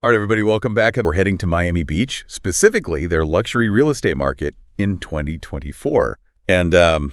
All right, everybody, welcome back. We're heading to Miami Beach, specifically their luxury real estate market in 2024. And let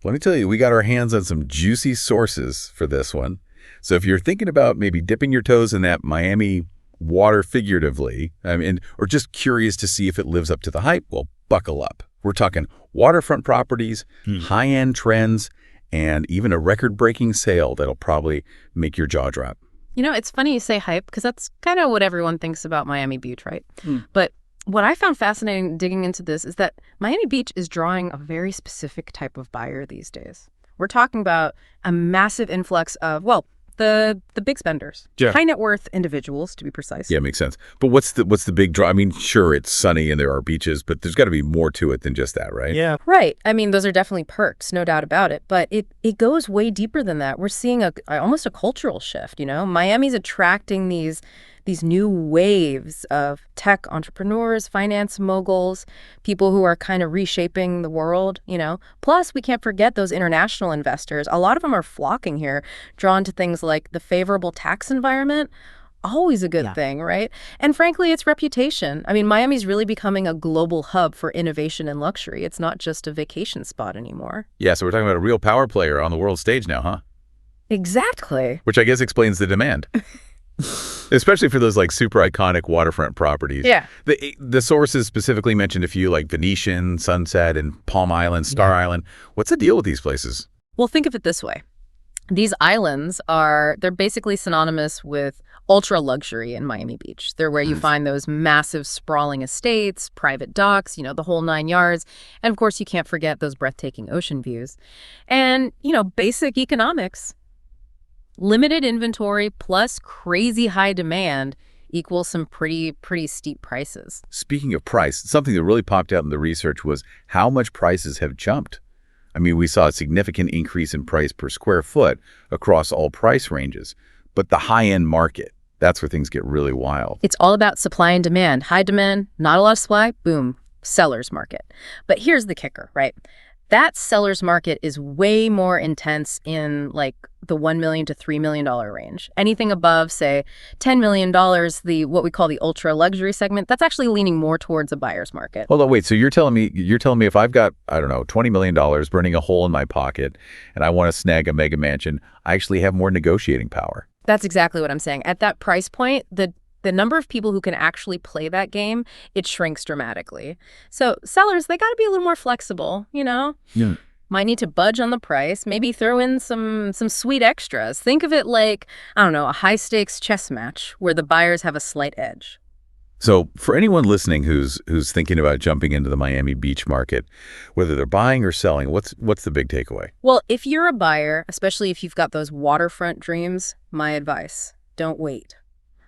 me tell you, we got our hands on some juicy sources for this one. So if you're thinking about maybe dipping your toes in that Miami water figuratively, or just curious to see if it lives up to the hype, well, buckle up. We're talking waterfront properties, high-end trends, and even a record-breaking sale that'll probably make your jaw drop. You know, it's funny you say hype because that's kind of what everyone thinks about Miami Beach, right? But what I found fascinating digging into this is that Miami Beach is drawing a very specific type of buyer these days. We're talking about a massive influx of, well, the big spenders, high net worth individuals, to be precise. Yeah, makes sense. But what's the big draw? I mean, sure, it's sunny and there are beaches, but there's got to be more to it than just that, right? Yeah. Right. I mean, those are definitely perks, no doubt about it. But it goes way deeper than that. We're seeing almost a cultural shift, you know? Miami's attracting these new waves of tech entrepreneurs, finance moguls, people who are kind of reshaping the world, you know. Plus, we can't forget those international investors. A lot of them are flocking here, drawn to things like the favorable tax environment. Always a good thing, right? And frankly, its reputation. I mean, Miami's really becoming a global hub for innovation and luxury. It's not just a vacation spot anymore. Yeah, so we're talking about a real power player on the world stage now, huh? Exactly. Which I guess explains the demand. Especially for those like super iconic waterfront properties. Yeah. The sources specifically mentioned a few like Venetian, Sunset, and Palm Island, Star Island. What's the deal with these places? Well, think of it this way. These islands they're basically synonymous with ultra luxury in Miami Beach. They're where you find those massive sprawling estates, private docks, you know, the whole 9 yards. And of course, you can't forget those breathtaking ocean views. And, you know, basic economics. Limited inventory plus crazy high demand equals some pretty steep prices. Speaking of price, something that really popped out in the research was how much prices have jumped. I mean, we saw a significant increase in price per square foot across all price ranges. But the high-end market, that's where things get really wild. It's all about supply and demand. High demand, not a lot of supply, boom, seller's market. But here's the kicker, right? That seller's market is way more intense in like the $1 million to $3 million range. Anything above, say, $10 million, what we call the ultra luxury segment, that's actually leaning more towards a buyer's market. Hold on, wait. So you're telling me if I've got, I don't know, $20 million burning a hole in my pocket and I want to snag a mega mansion, I actually have more negotiating power. That's exactly what I'm saying. At that price point, the number of people who can actually play that game, it shrinks dramatically. So sellers, they got to be a little more flexible, you know? Yeah. Might need to budge on the price, maybe throw in some sweet extras. Think of it like, I don't know, a high-stakes chess match where the buyers have a slight edge. So for anyone listening who's thinking about jumping into the Miami Beach market, whether they're buying or selling, what's the big takeaway? Well, if you're a buyer, especially if you've got those waterfront dreams, my advice, don't wait.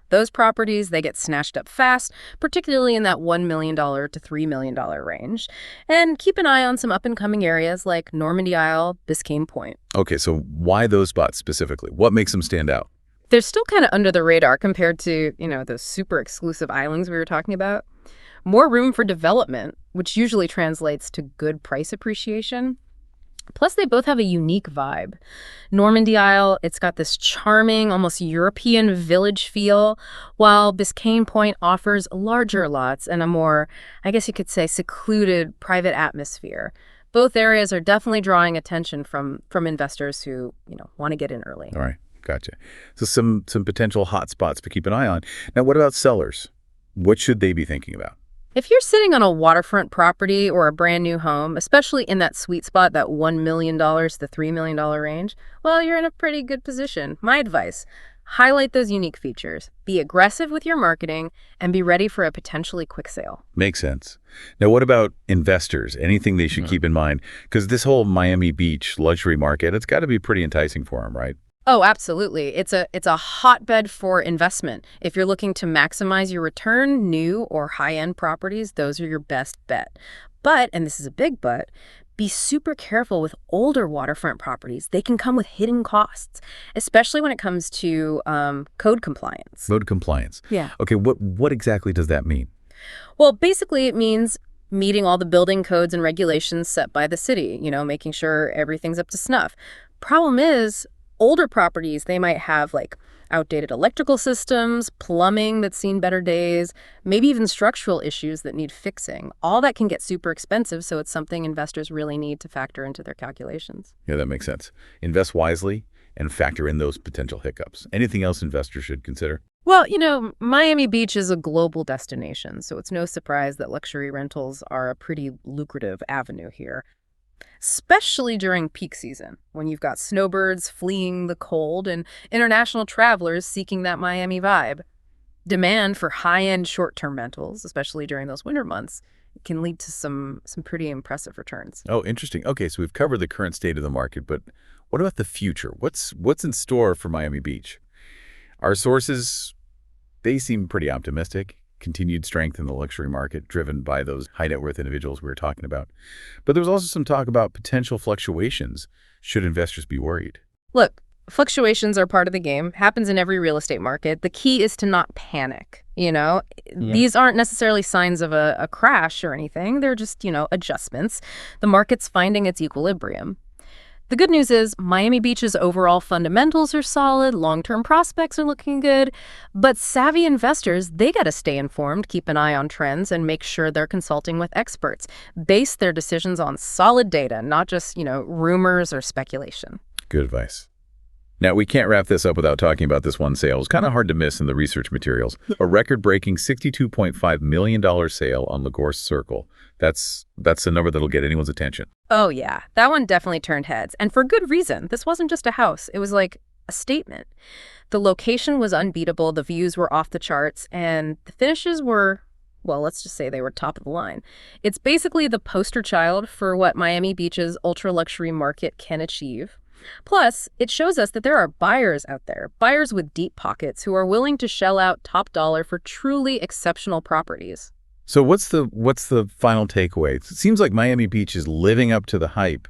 Those properties, they get snatched up fast, particularly in that $1 million to $3 million range. And keep an eye on some up-and-coming areas like Normandy Isle, Biscayne Point. Okay, so why those spots specifically? What makes them stand out? They're still kind of under the radar compared to, you know, those super exclusive islands we were talking about. More room for development, which usually translates to good price appreciation. Plus, they both have a unique vibe. Normandy Isle, it's got this charming, almost European village feel, while Biscayne Point offers larger lots and a more, I guess you could say, secluded private atmosphere. Both areas are definitely drawing attention from investors who, you know, want to get in early. All right, gotcha. So some potential hot spots to keep an eye on. Now, what about sellers? What should they be thinking about? If you're sitting on a waterfront property or a brand new home, especially in that sweet spot, that $1 million to $3 million range, well, you're in a pretty good position. My advice, highlight those unique features, be aggressive with your marketing, and be ready for a potentially quick sale. Makes sense. Now, what about investors? Anything they should keep in mind? Because this whole Miami Beach luxury market, it's got to be pretty enticing for them, right? Oh, absolutely. It's a hotbed for investment. If you're looking to maximize your return, new or high-end properties, those are your best bet. But, and this is a big but, be super careful with older waterfront properties. They can come with hidden costs, especially when it comes to code compliance. Code compliance. Yeah. Okay, what exactly does that mean? Well, basically it means meeting all the building codes and regulations set by the city, you know, making sure everything's up to snuff. Problem is, older properties, they might have like outdated electrical systems, plumbing that's seen better days, maybe even structural issues that need fixing. All that can get super expensive, so it's something investors really need to factor into their calculations. Yeah, that makes sense. Invest wisely and factor in those potential hiccups. Anything else investors should consider? Well, Miami Beach is a global destination, so it's no surprise that luxury rentals are a pretty lucrative avenue here, especially during peak season, when you've got snowbirds fleeing the cold and international travelers seeking that Miami vibe. Demand for high-end short-term rentals, especially during those winter months, can lead to some pretty impressive returns. Oh, interesting. Okay, so we've covered the current state of the market, but what about the future? What's in store for Miami Beach? Our sources, they seem pretty optimistic. Continued strength in the luxury market driven by those high net worth individuals we were talking about. But there was also some talk about potential fluctuations. Should investors be worried? Look, fluctuations are part of the game. Happens in every real estate market. The key is to not panic, These aren't necessarily signs of a crash or anything. They're just, adjustments. The market's finding its equilibrium. The good news is Miami Beach's overall fundamentals are solid, long-term prospects are looking good, but savvy investors, they got to stay informed, keep an eye on trends, and make sure they're consulting with experts. Base their decisions on solid data, not just, rumors or speculation. Good advice. Now, we can't wrap this up without talking about this one sale. It's kind of hard to miss in the research materials. A record-breaking $62.5 million sale on Lagorce Circle. That's a number that'll get anyone's attention. Oh, yeah. That one definitely turned heads. And for good reason. This wasn't just a house. It was like a statement. The location was unbeatable. The views were off the charts. And the finishes were, well, let's just say they were top of the line. It's basically the poster child for what Miami Beach's ultra-luxury market can achieve. Plus, it shows us that there are buyers out there, buyers with deep pockets who are willing to shell out top dollar for truly exceptional properties. So what's the final takeaway? It seems like Miami Beach is living up to the hype,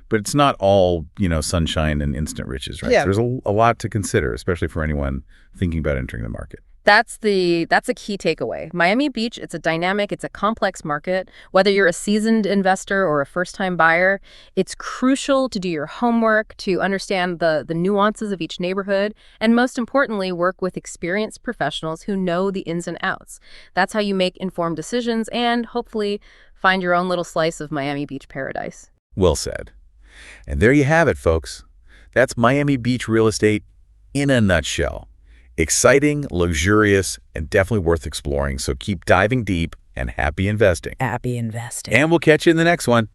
but it's not all, sunshine and instant riches, right? Yeah. There's a lot to consider, especially for anyone thinking about entering the market. That's a key takeaway. Miami Beach, it's a dynamic, it's a complex market. Whether you're a seasoned investor or a first-time buyer, it's crucial to do your homework, to understand the nuances of each neighborhood, and most importantly, work with experienced professionals who know the ins and outs. That's how you make informed decisions and hopefully find your own little slice of Miami Beach paradise. Well said. And there you have it, folks. That's Miami Beach real estate in a nutshell. Exciting, luxurious, and definitely worth exploring. So keep diving deep and happy investing. Happy investing. And we'll catch you in the next one.